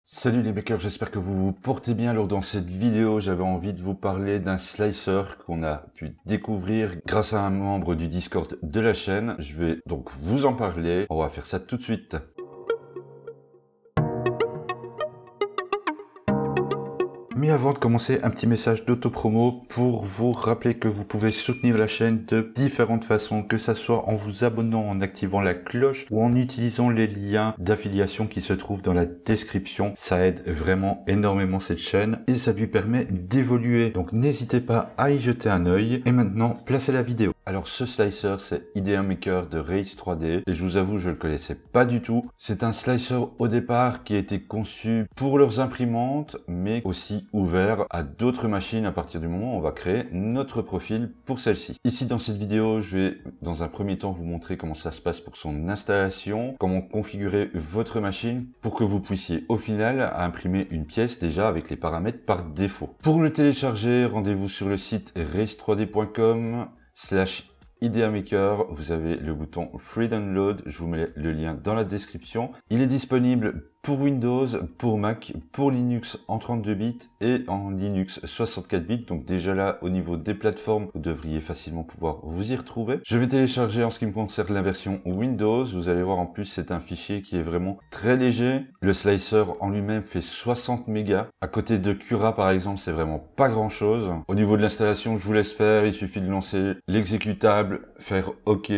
Salut les makers, j'espère que vous vous portez bien. Alors dans cette vidéo, j'avais envie de vous parler d'un slicer qu'on a pu découvrir grâce à un membre du Discord de la chaîne. Je vais donc vous en parler. On va faire ça tout de suite. Mais avant de commencer, un petit message d'autopromo pour vous rappeler que vous pouvez soutenir la chaîne de différentes façons, que ça soit en vous abonnant, en activant la cloche ou en utilisant les liens d'affiliation qui se trouvent dans la description. Ça aide vraiment énormément cette chaîne et ça lui permet d'évoluer. Donc n'hésitez pas à y jeter un œil. Et maintenant, place à la vidéo. Alors ce slicer, c'est Idea Maker de Race 3D et je vous avoue, je le connaissais pas du tout. C'est un slicer au départ qui a été conçu pour leurs imprimantes, mais aussi ouvert à d'autres machines à partir du moment où on va créer notre profil pour celle-ci. Ici dans cette vidéo, je vais dans un premier temps vous montrer comment ça se passe pour son installation, comment configurer votre machine pour que vous puissiez au final imprimer une pièce déjà avec les paramètres par défaut. Pour le télécharger, rendez-vous sur le site race3d.com/IdeaMaker, vous avez le bouton Free Download, je vous mets le lien dans la description. Il est disponible pour Windows, pour Mac, pour Linux en 32 bits et en Linux 64 bits. Donc déjà là, au niveau des plateformes, vous devriez facilement pouvoir vous y retrouver. Je vais télécharger en ce qui me concerne la version Windows. Vous allez voir en plus, c'est un fichier qui est vraiment très léger. Le slicer en lui-même fait 60 mégas. À côté de Cura par exemple, c'est vraiment pas grand chose. Au niveau de l'installation, je vous laisse faire. Il suffit de lancer l'exécutable, faire OK,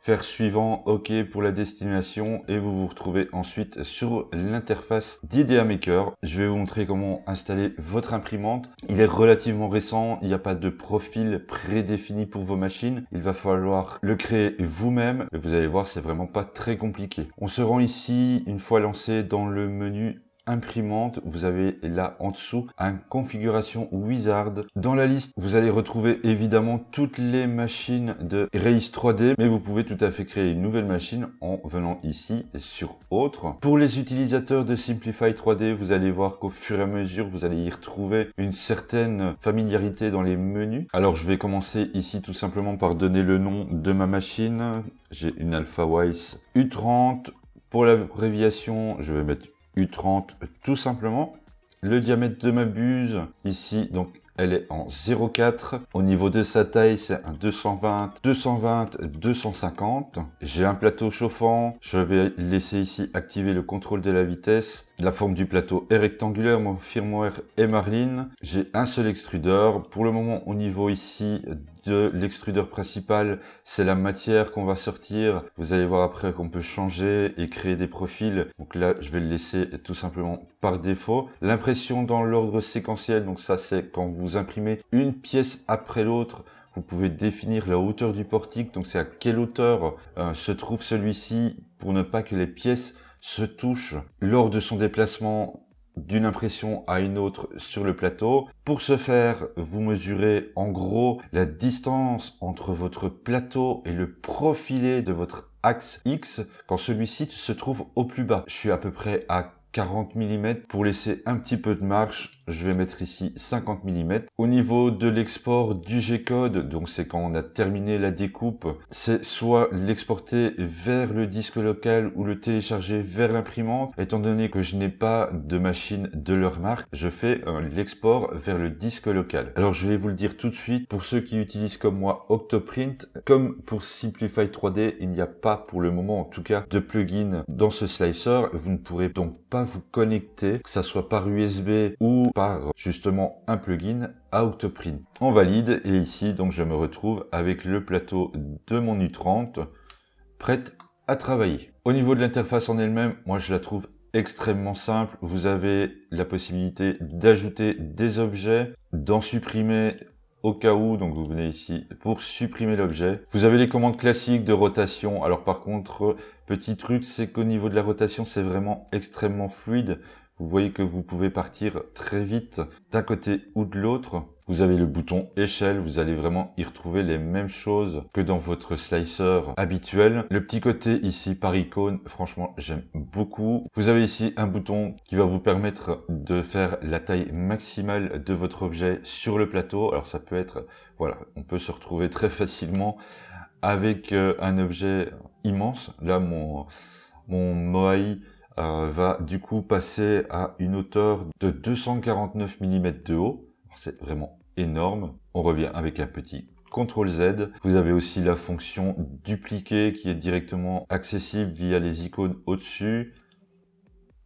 faire suivant, OK pour la destination et vous vous retrouvez ensuite sur l'interface d'Idea Maker. Je vais vous montrer comment installer votre imprimante. Il est relativement récent, il n'y a pas de profil prédéfini pour vos machines. Il va falloir le créer vous-même. Et vous allez voir, c'est vraiment pas très compliqué. On se rend ici, une fois lancé dans le menu imprimante, vous avez là en dessous un configuration wizard. Dans la liste, vous allez retrouver évidemment toutes les machines de Race 3D, mais vous pouvez tout à fait créer une nouvelle machine en venant ici sur autre. Pour les utilisateurs de Simplify 3D, vous allez voir qu'au fur et à mesure, vous allez y retrouver une certaine familiarité dans les menus. Alors je vais commencer ici tout simplement par donner le nom de ma machine. J'ai une AlphaWise U30. Pour l'abréviation, je vais mettre U30 tout simplement. Le diamètre de ma buse, ici, donc elle est en 0,4. Au niveau de sa taille, c'est un 220, 220, 250. J'ai un plateau chauffant. Je vais laisser ici activer le contrôle de la vitesse. La forme du plateau est rectangulaire. Mon firmware est Marlin. J'ai un seul extrudeur. Pour le moment, au niveau ici de l'extrudeur principal, c'est la matière qu'on va sortir. Vous allez voir après qu'on peut changer et créer des profils. Donc là, je vais le laisser tout simplement par défaut. L'impression dans l'ordre séquentiel, donc ça c'est quand vous imprimez une pièce après l'autre. Vous pouvez définir la hauteur du portique, donc c'est à quelle hauteur se trouve celui-ci pour ne pas que les pièces se touchent lors de son déplacement d'une impression à une autre sur le plateau. Pour ce faire, vous mesurez en gros la distance entre votre plateau et le profilé de votre axe X quand celui-ci se trouve au plus bas. Je suis à peu près à 40 mm. Pour laisser un petit peu de marge, je vais mettre ici 50 mm. Au niveau de l'export du G-code, donc c'est quand on a terminé la découpe, c'est soit l'exporter vers le disque local ou le télécharger vers l'imprimante. Étant donné que je n'ai pas de machine de leur marque, je fais l'export vers le disque local. Alors je vais vous le dire tout de suite, pour ceux qui utilisent comme moi Octoprint, comme pour Simplify 3D, il n'y a pas pour le moment en tout cas de plugin dans ce slicer. Vous ne pourrez donc pas vous connecter, que ça soit par USB ou par justement un plugin à Octoprint. On valide et ici donc je me retrouve avec le plateau de mon U30 prête à travailler. Au niveau de l'interface en elle-même, moi je la trouve extrêmement simple. Vous avez la possibilité d'ajouter des objets, d'en supprimer au cas où, donc vous venez ici pour supprimer l'objet. Vous avez les commandes classiques de rotation. Alors par contre, petit truc, c'est qu'au niveau de la rotation, c'est vraiment extrêmement fluide. Vous voyez que vous pouvez partir très vite d'un côté ou de l'autre. Vous avez le bouton échelle, vous allez vraiment y retrouver les mêmes choses que dans votre slicer habituel. Le petit côté ici par icône, franchement, j'aime beaucoup. Vous avez ici un bouton qui va vous permettre de faire la taille maximale de votre objet sur le plateau. Alors ça peut être, voilà, on peut se retrouver très facilement avec un objet immense. Là, mon Moai va du coup passer à une hauteur de 249 mm de haut. C'est vraiment énorme. On revient avec un petit CTRL Z. Vous avez aussi la fonction dupliquer qui est directement accessible via les icônes au-dessus.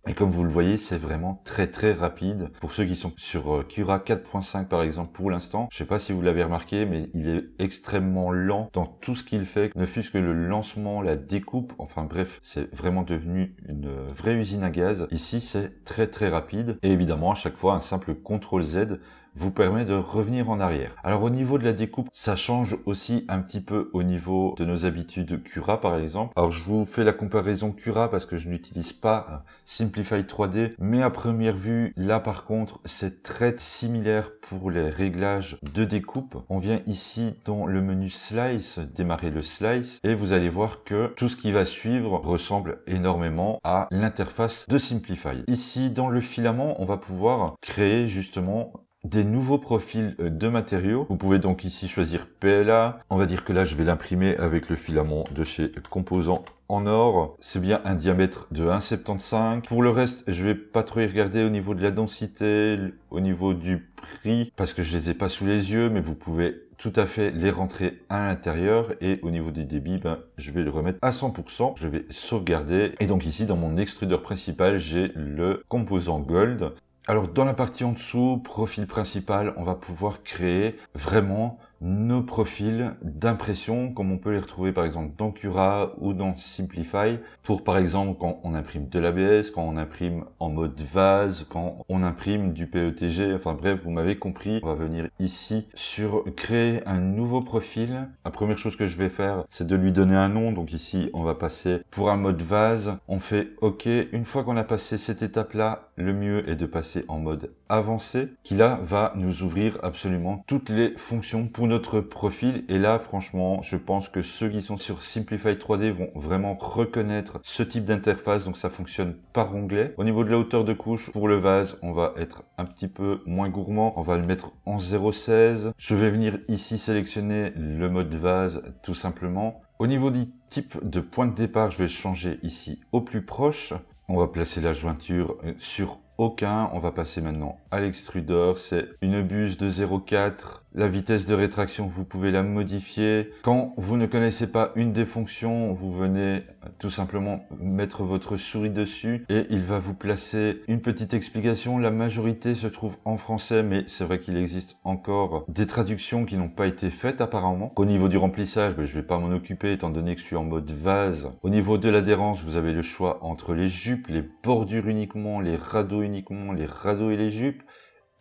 Et comme vous le voyez, c'est vraiment très rapide. Pour ceux qui sont sur Cura 4.5 par exemple pour l'instant, je sais pas si vous l'avez remarqué, mais il est extrêmement lent dans tout ce qu'il fait, ne fût-ce que le lancement, la découpe, enfin bref, c'est vraiment devenu une vraie usine à gaz. Ici, c'est très rapide. Et évidemment, à chaque fois, un simple CTRL Z vous permet de revenir en arrière. Alors au niveau de la découpe, ça change aussi un petit peu au niveau de nos habitudes Cura par exemple. Alors je vous fais la comparaison Cura parce que je n'utilise pas Simplify 3D, mais à première vue, là par contre, c'est très similaire pour les réglages de découpe. On vient ici dans le menu Slice, démarrer le Slice, et vous allez voir que tout ce qui va suivre ressemble énormément à l'interface de Simplify. Ici, dans le filament, on va pouvoir créer justement des nouveaux profils de matériaux. Vous pouvez donc ici choisir PLA. On va dire que là, je vais l'imprimer avec le filament de chez Composant en or. C'est bien un diamètre de 1,75. Pour le reste, je vais pas trop y regarder au niveau de la densité, au niveau du prix, parce que je les ai pas sous les yeux, mais vous pouvez tout à fait les rentrer à l'intérieur. Et au niveau des débits, je vais le remettre à 100%. Je vais sauvegarder. Et donc ici, dans mon extrudeur principal, j'ai le composant Gold. Alors dans la partie en dessous, profil principal, on va pouvoir créer vraiment nos profils d'impression comme on peut les retrouver par exemple dans Cura ou dans Simplify pour par exemple quand on imprime de l'ABS, quand on imprime en mode vase, quand on imprime du PETG, enfin bref, vous m'avez compris. On va venir ici sur créer un nouveau profil. La première chose que je vais faire, c'est de lui donner un nom. Donc ici, on va passer pour un mode vase. On fait OK. Une fois qu'on a passé cette étape-là, le mieux est de passer en mode avancé qui là va nous ouvrir absolument toutes les fonctions pour notre profil. Et là, franchement, je pense que ceux qui sont sur Simplify 3D vont vraiment reconnaître ce type d'interface. Donc ça fonctionne par onglet. Au niveau de la hauteur de couche, pour le vase, on va être un petit peu moins gourmand. On va le mettre en 0,16. Je vais venir ici sélectionner le mode vase tout simplement. Au niveau du type de point de départ, je vais changer ici au plus proche. On va placer la jointure sur aucun. On va passer maintenant à l'extrudeur. C'est une buse de 0,4. La vitesse de rétraction, vous pouvez la modifier. Quand vous ne connaissez pas une des fonctions, vous venez tout simplement mettre votre souris dessus et il va vous placer une petite explication. La majorité se trouve en français, mais c'est vrai qu'il existe encore des traductions qui n'ont pas été faites apparemment. Au niveau du remplissage, je vais pas m'en occuper étant donné que je suis en mode vase. Au niveau de l'adhérence, vous avez le choix entre les jupes, les bordures uniquement, les radeaux uniquement, les radeaux et les jupes.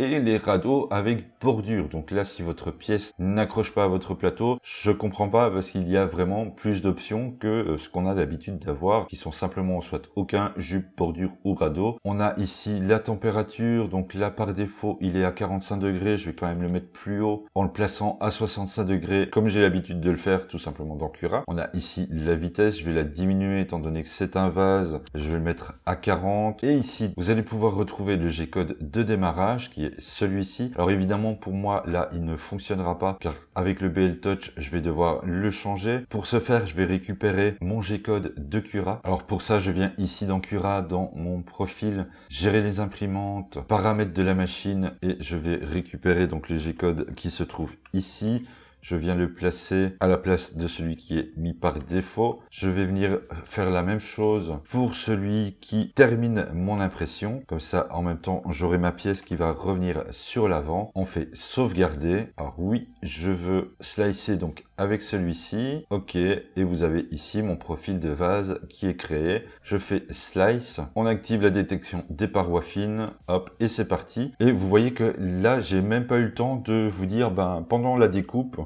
Et les radeaux avec bordure. Donc là, si votre pièce n'accroche pas à votre plateau, je comprends pas parce qu'il y a vraiment plus d'options que ce qu'on a d'habitude d'avoir, qui sont simplement soit aucun, jupe, bordure ou radeau. On a ici la température, donc là par défaut, il est à 45 degrés. Je vais quand même le mettre plus haut en le plaçant à 65 degrés, comme j'ai l'habitude de le faire tout simplement dans Cura. On a ici la vitesse, je vais la diminuer étant donné que c'est un vase. Je vais le mettre à 40. Et ici, vous allez pouvoir retrouver le G-code de démarrage qui est celui-ci. Alors évidemment pour moi là il ne fonctionnera pas car avec le BL Touch je vais devoir le changer. Pour ce faire je vais récupérer mon G-code de Cura. Alors pour ça je viens ici dans Cura, dans mon profil, gérer les imprimantes, paramètres de la machine et je vais récupérer donc le G-code qui se trouve ici. Je viens le placer à la place de celui qui est mis par défaut. Je vais venir faire la même chose pour celui qui termine mon impression. Comme ça, en même temps, j'aurai ma pièce qui va revenir sur l'avant. On fait sauvegarder. Alors oui, je veux slicer donc avec celui-ci. OK. Et vous avez ici mon profil de vase qui est créé. Je fais slice. On active la détection des parois fines. Hop. Et c'est parti. Et vous voyez que là, j'ai même pas eu le temps de vous dire, pendant la découpe,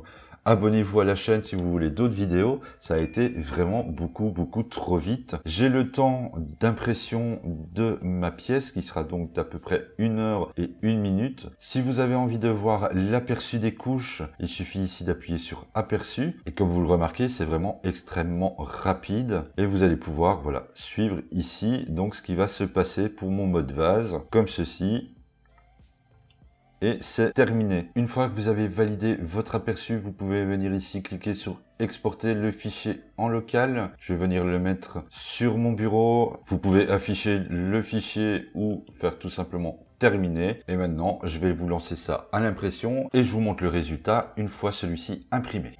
abonnez-vous à la chaîne si vous voulez d'autres vidéos. Ça a été vraiment beaucoup trop vite. J'ai le temps d'impression de ma pièce qui sera donc d'à peu près 1 heure et 1 minute. Si vous avez envie de voir l'aperçu des couches, il suffit ici d'appuyer sur aperçu. Et comme vous le remarquez, c'est vraiment extrêmement rapide. Et vous allez pouvoir suivre ici donc ce qui va se passer pour mon mode vase comme ceci. et c'est terminé. Une fois que vous avez validé votre aperçu, vous pouvez venir ici cliquer sur exporter le fichier en local. Je vais venir le mettre sur mon bureau. Vous pouvez afficher le fichier ou faire tout simplement terminé. Et maintenant, je vais vous lancer ça à l'impression et je vous montre le résultat une fois celui-ci imprimé.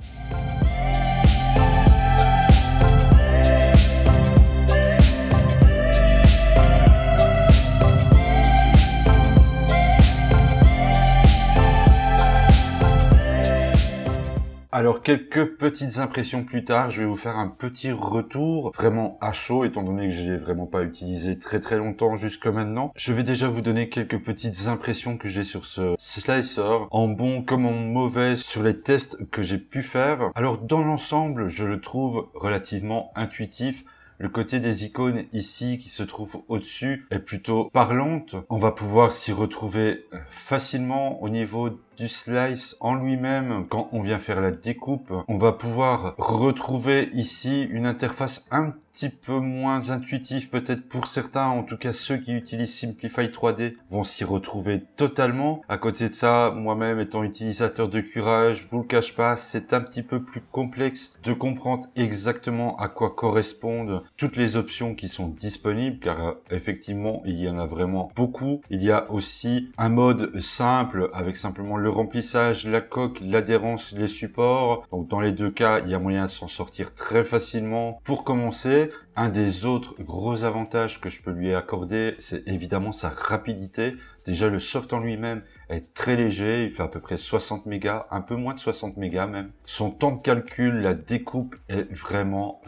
Alors, quelques petites impressions plus tard, je vais vous faire un petit retour vraiment à chaud, étant donné que je l'ai vraiment pas utilisé très longtemps jusque maintenant. Je vais déjà vous donner quelques petites impressions que j'ai sur ce slicer, en bon comme en mauvais, sur les tests que j'ai pu faire. Alors, dans l'ensemble, je le trouve relativement intuitif. Le côté des icônes ici qui se trouve au-dessus est plutôt parlante. On va pouvoir s'y retrouver facilement au niveau du slice en lui-même. Quand on vient faire la découpe, on va pouvoir retrouver ici une interface un petit peu moins intuitive peut-être pour certains, en tout cas ceux qui utilisent Simplify 3D vont s'y retrouver totalement. À côté de ça, moi-même étant utilisateur de Cura, je vous le cache pas, c'est un petit peu plus complexe de comprendre exactement à quoi correspondent toutes les options qui sont disponibles, car effectivement il y en a vraiment beaucoup. Il y a aussi un mode simple avec simplement le remplissage, la coque, l'adhérence, les supports. Donc dans les deux cas, il y a moyen de s'en sortir très facilement. Pour commencer, un des autres gros avantages que je peux lui accorder, c'est évidemment sa rapidité. Déjà, le soft en lui-même est très léger, il fait à peu près 60 mégas, un peu moins de 60 mégas même. Son temps de calcul, la découpe est vraiment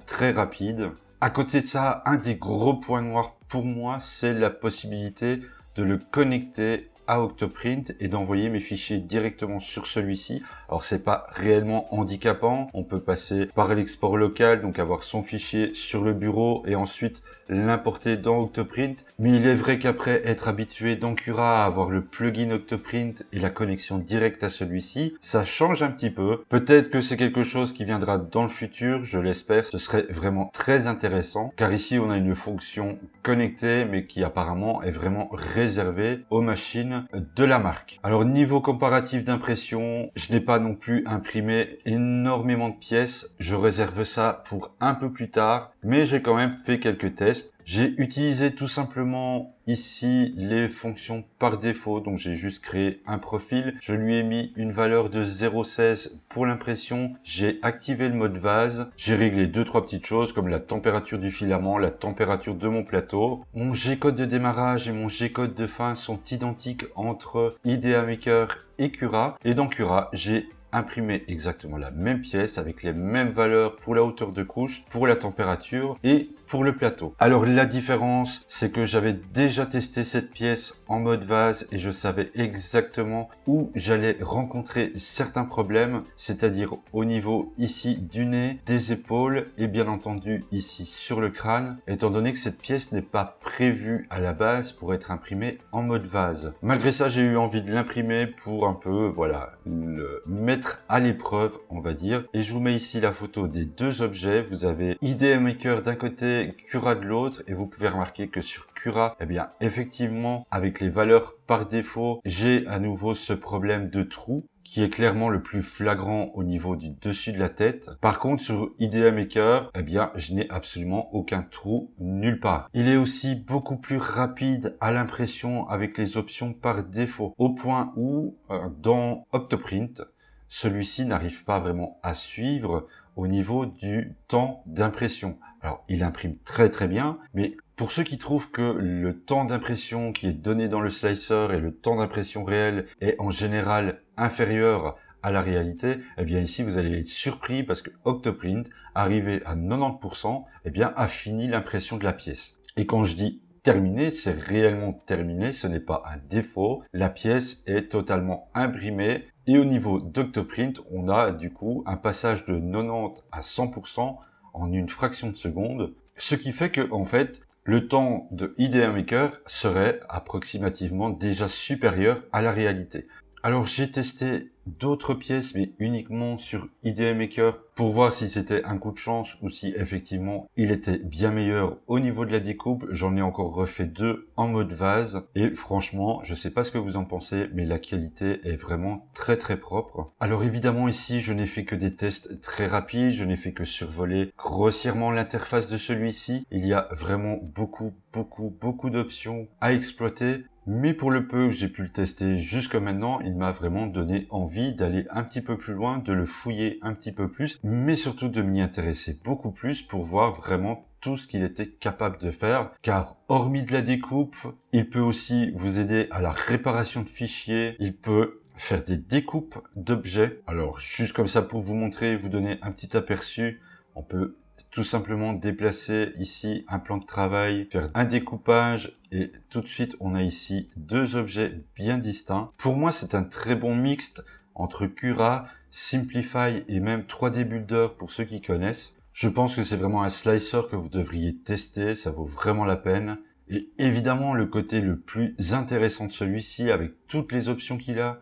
très rapide. À côté de ça, un des gros points noirs pour moi, c'est la possibilité de le connecter à Octoprint et d'envoyer mes fichiers directement sur celui-ci. Alors c'est pas réellement handicapant, on peut passer par l'export local, donc avoir son fichier sur le bureau et ensuite l'importer dans Octoprint. Mais il est vrai qu'après être habitué dans Cura à avoir le plugin Octoprint et la connexion directe à celui-ci, ça change un petit peu. Peut-être que c'est quelque chose qui viendra dans le futur, je l'espère, ce serait vraiment très intéressant, car ici on a une fonction connectée, mais qui apparemment est vraiment réservée aux machines de la marque. Alors niveau comparatif d'impression, je n'ai pas non plus imprimé énormément de pièces, je réserve ça pour un peu plus tard, mais j'ai quand même fait quelques tests. J'ai utilisé tout simplement ici les fonctions par défaut, donc j'ai juste créé un profil, je lui ai mis une valeur de 0,16 pour l'impression, j'ai activé le mode vase, j'ai réglé 2-3 petites choses comme la température du filament, la température de mon plateau. Mon G-code de démarrage et mon G-code de fin sont identiques entre IDEA Maker et Cura, et dans Cura, j'ai imprimer exactement la même pièce avec les mêmes valeurs pour la hauteur de couche, pour la température et pour le plateau. Alors la différence, c'est que j'avais déjà testé cette pièce en mode vase et je savais exactement où j'allais rencontrer certains problèmes, c'est-à-dire au niveau ici du nez, des épaules et bien entendu ici sur le crâne, étant donné que cette pièce n'est pas prévue à la base pour être imprimée en mode vase. Malgré ça, j'ai eu envie de l'imprimer pour un peu, voilà, le mettre à l'épreuve, on va dire. Et je vous mets ici la photo des deux objets. Vous avez IDEA Maker d'un côté, Cura de l'autre, et vous pouvez remarquer que sur Cura, eh bien, effectivement, avec les valeurs par défaut, j'ai à nouveau ce problème de trou qui est clairement le plus flagrant au niveau du dessus de la tête. Par contre, sur IDEA Maker, eh bien, je n'ai absolument aucun trou nulle part. Il est aussi beaucoup plus rapide à l'impression avec les options par défaut, au point où, dans Octoprint, celui-ci n'arrive pas vraiment à suivre au niveau du temps d'impression. Alors, il imprime très bien, mais pour ceux qui trouvent que le temps d'impression qui est donné dans le slicer et le temps d'impression réel est en général inférieur à la réalité, eh bien ici vous allez être surpris parce que Octoprint, arrivé à 90%, eh bien a fini l'impression de la pièce. Et quand je dis terminé, c'est réellement terminé, ce n'est pas un défaut, la pièce est totalement imprimée. Et au niveau d'Octoprint, on a du coup un passage de 90 à 100% en une fraction de seconde, ce qui fait que en fait, le temps de IDEA Maker serait approximativement déjà supérieur à la réalité. Alors j'ai testé d'autres pièces, mais uniquement sur Idea Maker pour voir si c'était un coup de chance ou si effectivement il était bien meilleur au niveau de la découpe. J'en ai encore refait 2 en mode vase et franchement, je sais pas ce que vous en pensez, mais la qualité est vraiment très très propre. Alors évidemment ici, je n'ai fait que des tests très rapides, je n'ai fait que survoler grossièrement l'interface de celui-ci. Il y a vraiment beaucoup d'options à exploiter. Mais pour le peu que j'ai pu le tester jusqu'à maintenant, il m'a vraiment donné envie d'aller un petit peu plus loin, de le fouiller un petit peu plus, mais surtout de m'y intéresser beaucoup plus pour voir vraiment tout ce qu'il était capable de faire. Car hormis de la découpe, il peut aussi vous aider à la réparation de fichiers, il peut faire des découpes d'objets. Alors juste comme ça pour vous montrer, vous donner un petit aperçu, on peut tout simplement déplacer ici un plan de travail, faire un découpage et tout de suite on a ici 2 objets bien distincts. Pour moi c'est un très bon mixte entre Cura, Simplify et même 3D Builder pour ceux qui connaissent. Je pense que c'est vraiment un slicer que vous devriez tester, ça vaut vraiment la peine. Et évidemment le côté le plus intéressant de celui-ci avec toutes les options qu'il a,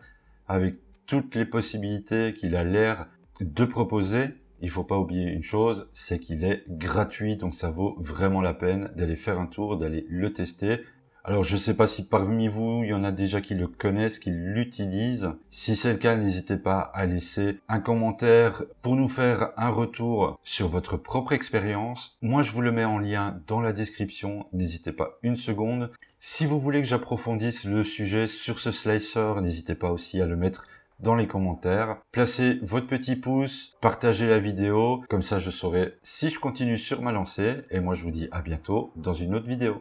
avec toutes les possibilités qu'il a l'air de proposer, il faut pas oublier une chose, c'est qu'il est gratuit, donc ça vaut vraiment la peine d'aller faire un tour, d'aller le tester. Alors je sais pas si parmi vous, il y en a déjà qui le connaissent, qui l'utilisent. Si c'est le cas, n'hésitez pas à laisser un commentaire pour nous faire un retour sur votre propre expérience. Moi, je vous le mets en lien dans la description, n'hésitez pas une seconde. Si vous voulez que j'approfondisse le sujet sur ce slicer, n'hésitez pas aussi à le mettre dans les commentaires. Placez votre petit pouce, partagez la vidéo, comme ça je saurai si je continue sur ma lancée. Et moi je vous dis à bientôt dans une autre vidéo.